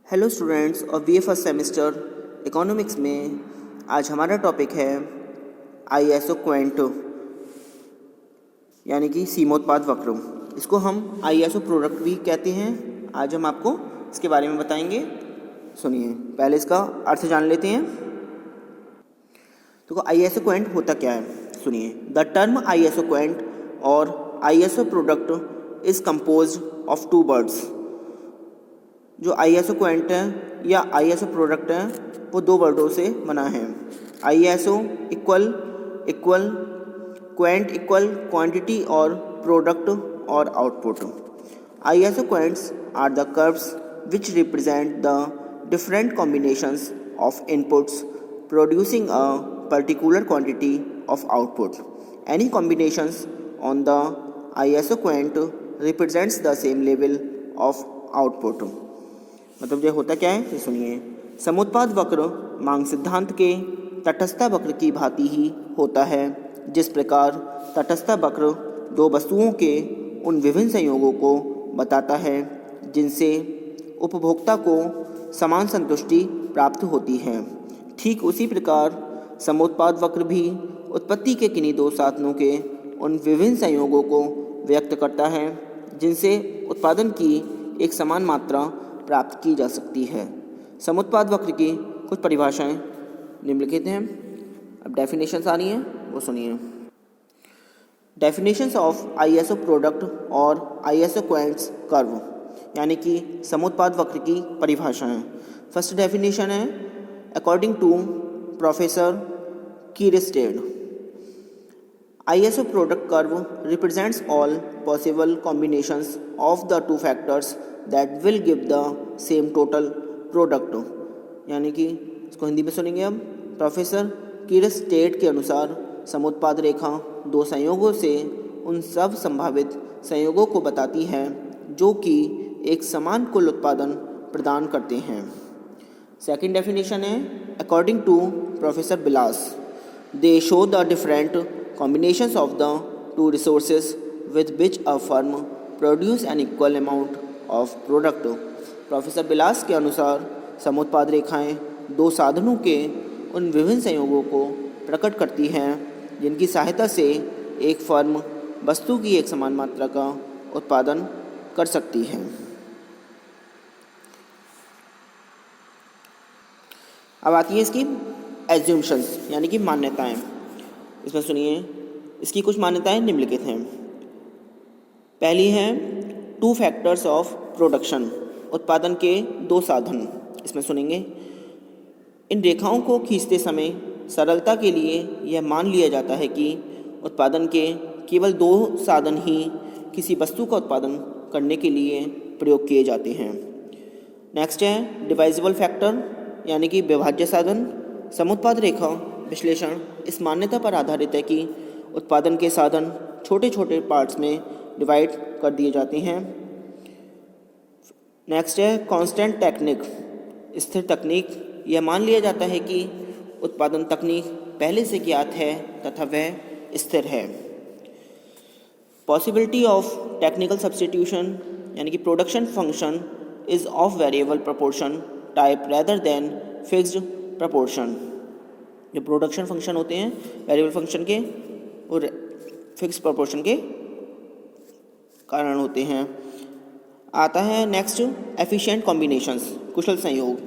Hello students और B ए first semester economics में आज हमारा टॉपिक है आईएसओ क्वेंट यानी कि सीमोत्पाद वक्र। इसको हम आईएसओ प्रोडक्ट भी कहते हैं। आज हम आपको इसके बारे में बताएंगे। सुनिए, पहले इसका अर्थ जान लेते हैं। तो आईएसओ क्वेंट होता क्या है, सुनिए। द टर्म आईएसओ क्वेंट और isoproduct is composed of two words. जो आईएसओ क्वेंट है या आईएसओ प्रोडक्ट है वो दो वर्डों से बना है। ISO equal quant equal quantity और प्रोडक्ट और output. ISO quants are the curves which represent the different combinations of inputs producing a particular quantity of output. Any combinations on the ISO quant represents the same level of output. मतलब ये होता क्या है, ये सुनिए। समुत्पाद वक्र मांग सिद्धांत के तटस्थता वक्र की भांति ही होता है। जिस प्रकार तटस्थता वक्र दो वस्तुओं के उन विभिन्न संयोगों को बताता है जिनसे उपभोक्ता को समान संतुष्टि प्राप्त होती है, ठीक उसी प्रकार समुत्पाद वक्र भी उत्पत्ति के किन्हीं दो साधनों के उन विभिन्न संयोगों को व्यक्त करता है जिनसे उत्पादन की एक समान मात्रा प्राप्त की जा सकती है। समुत्पाद वक्र की कुछ परिभाषाएं निम्नलिखित हैं। अब डेफिनेशंस आ रही हैं, वो सुनिए। डेफिनेशंस ऑफ आईएसओ प्रोडक्ट और आईएसओ क्वेंट्स कर्व यानी कि समुत्पाद वक्र की परिभाषाएं। फर्स्ट डेफिनेशन है according to professor Kiersted, ISO product curve represents all possible combinations of the two factors that will give the same total product। यानी कि इसको हिंदी में सुनेंगे हम। प्रोफेसर कीरस्टेड के अनुसार समुत्पाद रेखा दो संयोगों से उन सब संभावित संयोगों को बताती है जो कि एक समान कुल उत्पादन प्रदान करते हैं। सेकंड डेफिनेशन है according to professor Bilas, they show the different combinations of the two resources with which a firm produce an equal amount of product। Professor Bilas के अनुसार समुत्पाद रेखाएं दो साधनों के उन विभिन्न संयोगों को प्रकट करती हैं जिनकी सहायता से एक फर्म वस्तु की एक समान मात्रा का उत्पादन कर सकती है। अब आती है इसकी एज्यूम्शंस यानी कि मान्यताएं। इसमें सुनिए, इसकी कुछ मान्यताएं निम्नलिखित हैं। पहली है टू फैक्टर्स ऑफ प्रोडक्शन, उत्पादन के दो साधन। इसमें सुनेंगे, इन रेखाओं को खींचते समय सरलता के लिए यह मान लिया जाता है कि उत्पादन के केवल दो साधन ही किसी वस्तु का उत्पादन करने के लिए प्रयोग किए जाते हैं। नेक्स्ट है डिवाइजिबल फैक्टर यानी कि विभाज्य साधन। समुत्पाद रेखा विश्लेषण इस मान्यता पर आधारित है कि उत्पादन के साधन छोटे छोटे पार्ट्स में डिवाइड कर दिए जाते हैं। नेक्स्ट है कांस्टेंट टेक्निक, स्थिर तकनीक। यह मान लिया जाता है कि उत्पादन तकनीक पहले से ज्ञात है तथा वह स्थिर है। पॉसिबिलिटी ऑफ टेक्निकल सब्स्टिट्यूशन यानी कि production function is of variable proportion type rather than fixed proportion. जो प्रोडक्शन फंक्शन होते हैं वेरिएबल फंक्शन के और फिक्स प्रोपोर्शन के कारण होते हैं। आता है नेक्स्ट एफिशिएंट कॉम्बिनेशंस, कुशल संयोग।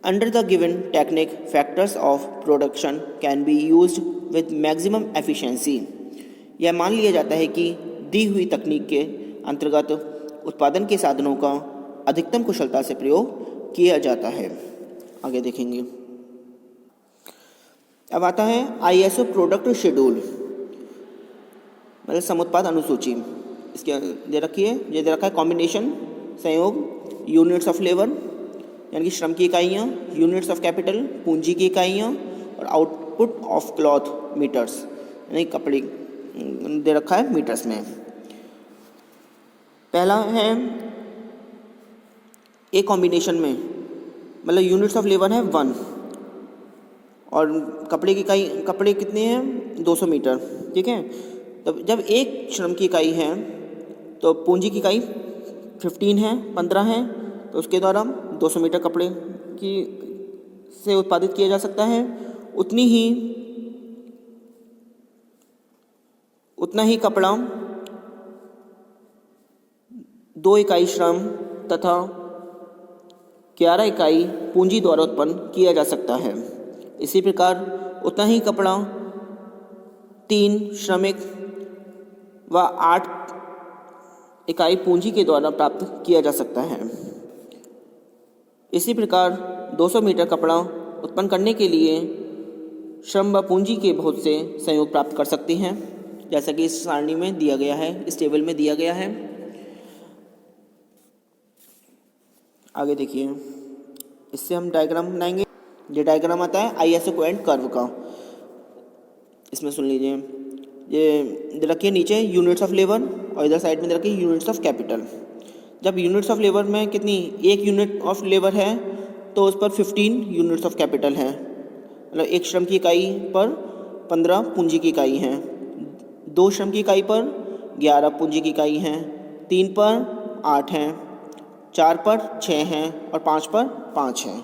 Under the given technique factors of production can be used with maximum efficiency. यह मान लिया जाता है कि दी हुई तकनीक के अंतर्गत उत्पादन के साधनों का अधिकतम कुशलता से प्रयोग किया जाता है। आगे देखेंगे। अब आता है आईएसओ प्रोडक्ट शेड्यूल मतलब समुत्पाद अनुसूची। इसके दे रखी है, ये दे रखा है कॉम्बिनेशन संयोग, यूनिट्स ऑफ लेबर यानी कि श्रम की इकाइयाँ, यूनिट्स ऑफ कैपिटल पूंजी की इकाइयाँ, और आउटपुट ऑफ क्लॉथ मीटर्स यानी कपड़े दे रखा है मीटर्स में। पहला है एक कॉम्बिनेशन में मतलब यूनिट्स ऑफ लेबर है 1 और कपड़े की इकाई, कपड़े कितने हैं 200 मीटर, ठीक है। तब जब एक श्रम की इकाई है तो पूंजी की इकाई 15 है, 15 है, तो उसके द्वारा 200 मीटर कपड़े की से उत्पादित किया जा सकता है, उतना ही कपड़ा 2 इकाई श्रम तथा 11 इकाई पूंजी द्वारा उत्पन्न किया जा सकता है। इसी प्रकार उतना ही कपड़ा 3 श्रमिक व 8 इकाई पूंजी के द्वारा प्राप्त किया जा सकता है। इसी प्रकार 200 मीटर कपड़ा उत्पन्न करने के लिए श्रम व पूंजी के बहुत से संयोग प्राप्त कर सकती हैं, जैसा कि इस सारणी में दिया गया है, इस टेबल में दिया गया है। आगे देखिए, इससे हम डायग्राम बनाएंगे। ये डायग्राम आता है आईएसओ कोएफिशिएंट कर्व का। इसमें सुन लीजिए, ये रखिए नीचे यूनिट्स ऑफ लेबर और इधर साइड में रखिए यूनिट्स ऑफ कैपिटल। जब यूनिट्स ऑफ लेबर में कितनी 1 यूनिट ऑफ लेबर है तो उस पर 15 यूनिट्स ऑफ कैपिटल है, मतलब 1 श्रम की इकाई पर 15 पूंजी की इकाई हैं, 2 श्रम की इकाई पर 11 पूंजी की इकाई हैं, 3 पर 8 हैं, 4 पर 6 हैं और 5 पर 5 हैं।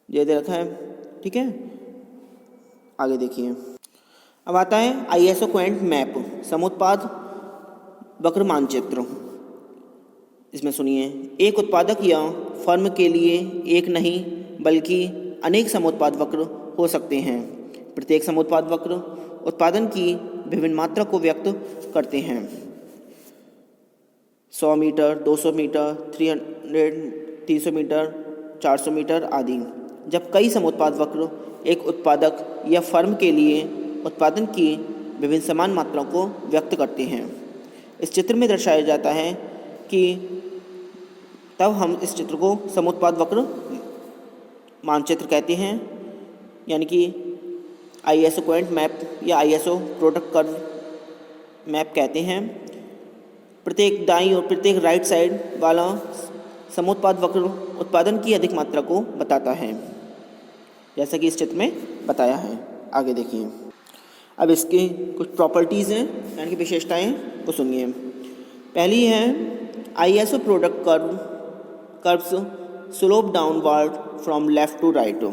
ये दे रखा है, ठीक है। आगे देखिए, अब आता है आईएसओ कोएफिशिएंट मैप, समुत्पाद वक्र मानचित्र। इसमें सुनिए, एक उत्पादक या फर्म के लिए एक नहीं बल्कि अनेक समुत्पाद वक्र हो सकते हैं। प्रत्येक समुत्पाद वक्र उत्पादन की विभिन्न मात्रा को व्यक्त करते हैं। 100 मीटर, 200 मीटर, 300 मीटर, 400 मीटर आदि। जब कई समुत्पाद वक्र एक उत्पादक या फर्म के लिए उत्पादन की विभिन्न समान मात्राओं को व्यक्त करते हैं। इस चित्र में दर्शाया जाता है कि तब हम इस चित्र को समुत्पाद वक्र मानचित्र कहते हैं, यानी कि आईएसओ कोएफिशिएंट मैप या आईएसओ प्रोडक्ट कर्व मैप कहते हैं। प्रत्येक दाईं और प्रत्येक राइट साइड वाला समुत्पाद वक्र उत्पादन की अधिक मात्रा को बताता है, जैसा कि इस चित्र में बताया है। आगे देखिए, अब इसकी कुछ प्रॉपर्टीज़ हैं, यानी कि विशेषताएं, वो सुनिए। पहली है isoproduct curves slope downward from left to right,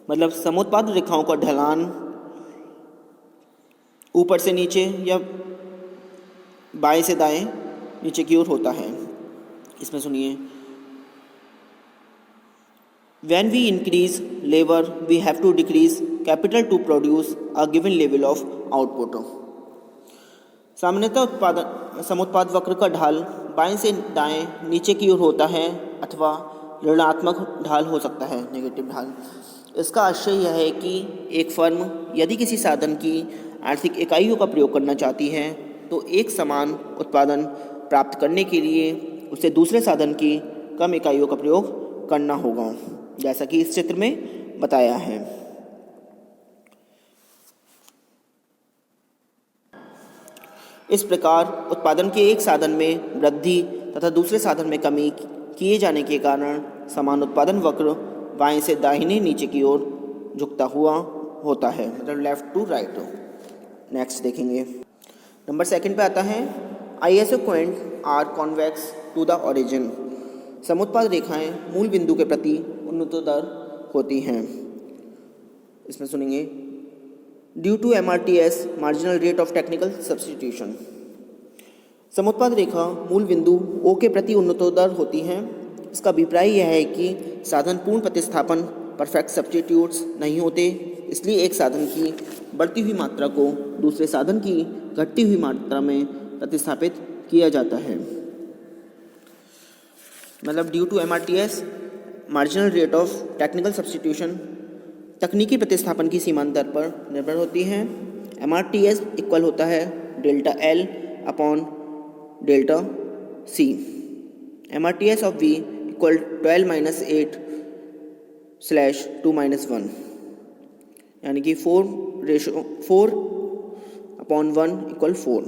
मतलब समुत्पाद रेखाओं का ढलान ऊपर से नीचे या बाएं से दाएं नीचे की ओर होता है। इसमें सुनिए, When we increase labor, we have to decrease capital to produce a given level of output. सामान्यतः समुत्पाद वक्र का ढाल बाएं से दाएं नीचे की ओर होता है अथवा ऋणात्मक ढाल हो सकता है, नेगेटिव ढाल। इसका आशय यह है कि एक फर्म यदि किसी साधन की आर्थिक इकाइयों का प्रयोग करना चाहती है तो एक समान उत्पादन प्राप्त करने के लिए उसे दूसरे साधन की कम इकाइयों का प्रयोग करना होगा, जैसा कि इस चित्र में बताया है। इस प्रकार उत्पादन के एक साधन में वृद्धि तथा दूसरे साधन में कमी किए जाने के कारण समान उत्पादन वक्र बाएं से दाहिने नीचे की ओर झुकता हुआ होता है, मतलब लेफ्ट टू राइट। नेक्स्ट देखेंगे, नंबर 2 पे आता है ISO coefficient are convex to the origin. समुत्पाद रेखाएं मूल बिंदु के प्रति उन्नतोत्तर होती हैं। इसमें सुनेंगे, due to MRTS marginal rate of technical substitution. समुत्पाद रेखा मूल बिंदु O के प्रति उन्नतोत्तर होती हैं। इसका अभिप्राय यह है कि साधन पूर्ण प्रतिस्थापन परफेक्ट सब्स्टिट्यूट्स नहीं होते, इसलिए एक साधन की बढ़ती हुई मात्रा को दूसरे साधन की घटती हुई मात्रा में प्रतिस्थापित किया जाता है। मतलब due to MRTS marginal rate of technical substitution तकनीकी प्रतिस्थापन की सीमांत दर पर निर्भर होती है। MRTS इक्वल होता है delta L upon delta C। MRTS of V equal 12 - 8/2-1, यानी कि 4/1 = 4।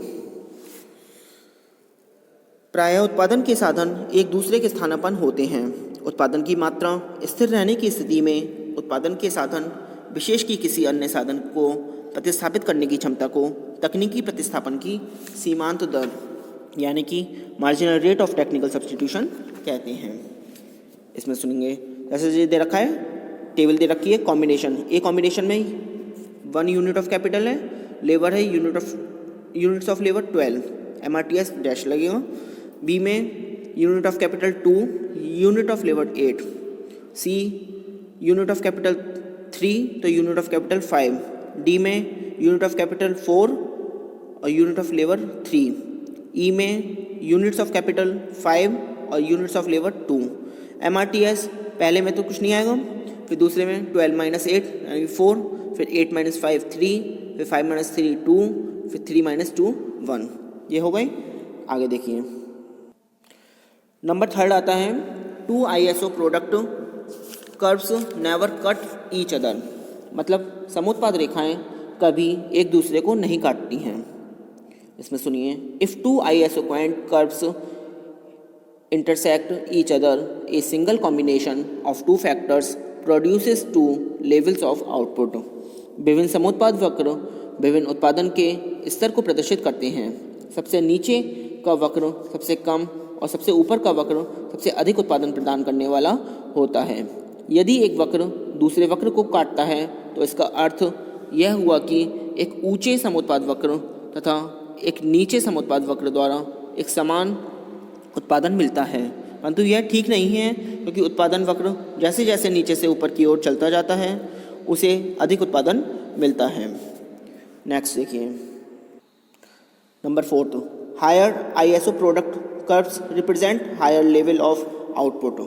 प्रायः उत्पादन के साधन एक दूसरे के स्थानापन्न होते हैं। उत्पादन की मात्रा स्थिर रहने की स्थिति में उत्पादन के साधन विशेष की किसी अन्य साधन को प्रतिस्थापित करने की क्षमता को तकनीकी प्रतिस्थापन की सीमांत दर यानी कि marginal rate of technical substitution कहते हैं। इसमें सुनेंगे जैसे ये दे रखा है, टेबल दे रखी है कॉम्बिनेशन, ए कॉम्बिनेशन में 1 यूनिट ऑफ कैपिटल है, लेबर है units of labour 12, MRTS dash लगेगा। बी में unit of capital 2, unit of labour 8, C unit of capital 3 तो यूनिट ऑफ कैपिटल 5, डी में यूनिट ऑफ कैपिटल 4 और यूनिट ऑफ लेबर 3, ई में units of capital 5 और units of labour 2। MRTS पहले में तो कुछ नहीं आएगा, फिर दूसरे में 12 - 8 यानी 4, फिर 8 - 5 3, फिर 5 - 3 2, फिर 3 - 2 1। ये हो गई। आगे देखिए नंबर 3 आता है 2 ISO product curves never cut each other, मतलब समुत्पाद रेखाएं कभी एक दूसरे को नहीं काटती हैं। इसमें सुनिए, if 2 ISO curves intersect each other, a single combination of two factors produces two levels of output। विभिन्न समुत्पाद वक्र विभिन्न उत्पादन के स्तर को प्रदर्शित करते हैं। सबसे नीचे का वक्र सबसे कम और सबसे ऊपर का वक्र सबसे अधिक उत्पादन प्रदान करने वाला होता है। यदि एक वक्र दूसरे वक्र को काटता है तो इसका अर्थ यह हुआ कि एक ऊंचे समुत्पाद वक्र तथा एक नीचे समुत्पाद वक्र द्वारा एक समान उत्पादन मिलता है, परंतु यह ठीक नहीं है क्योंकि उत्पादन वक्र जैसे जैसे नीचे से ऊपर की ओर चलता जाता है उसे अधिक उत्पादन मिलता है। नेक्स्ट देखिए number 4, higher ISO product curves represent higher level of output,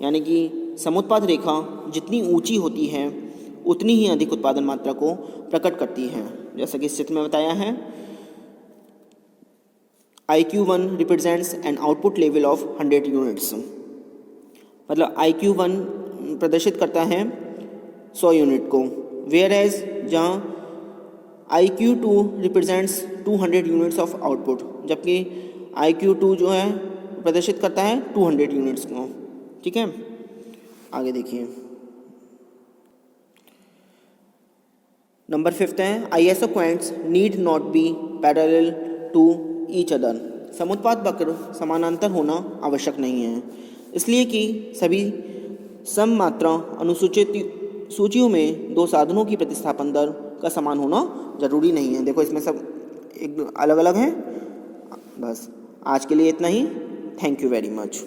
यानी कि समुत्पाद रेखा जितनी ऊंची होती है उतनी ही अधिक उत्पादन मात्रा को प्रकट करती है। जैसा कि इस चित्र में बताया है, IQ1 represents an output level of 100 units, मतलब IQ1 प्रदर्शित करता है 100 यूनिट को, वेयर एज जहाँ IQ2 represents 200 units of output, जबकि IQ2 जो है प्रदर्शित करता है 200 यूनिट्स को। ठीक है, आगे देखिए नंबर 5 है ISO quants need not be parallel to each other, समुत्पाद वक्र समानांतर होना आवश्यक नहीं है, इसलिए कि सभी सममात्रा अनुसूचित सूचियों में दो साधनों की प्रतिस्थापन दर का समान होना जरूरी नहीं है। देखो इसमें सब एक अलग अलग हैं। बस आज के लिए इतना ही। Thank you very much.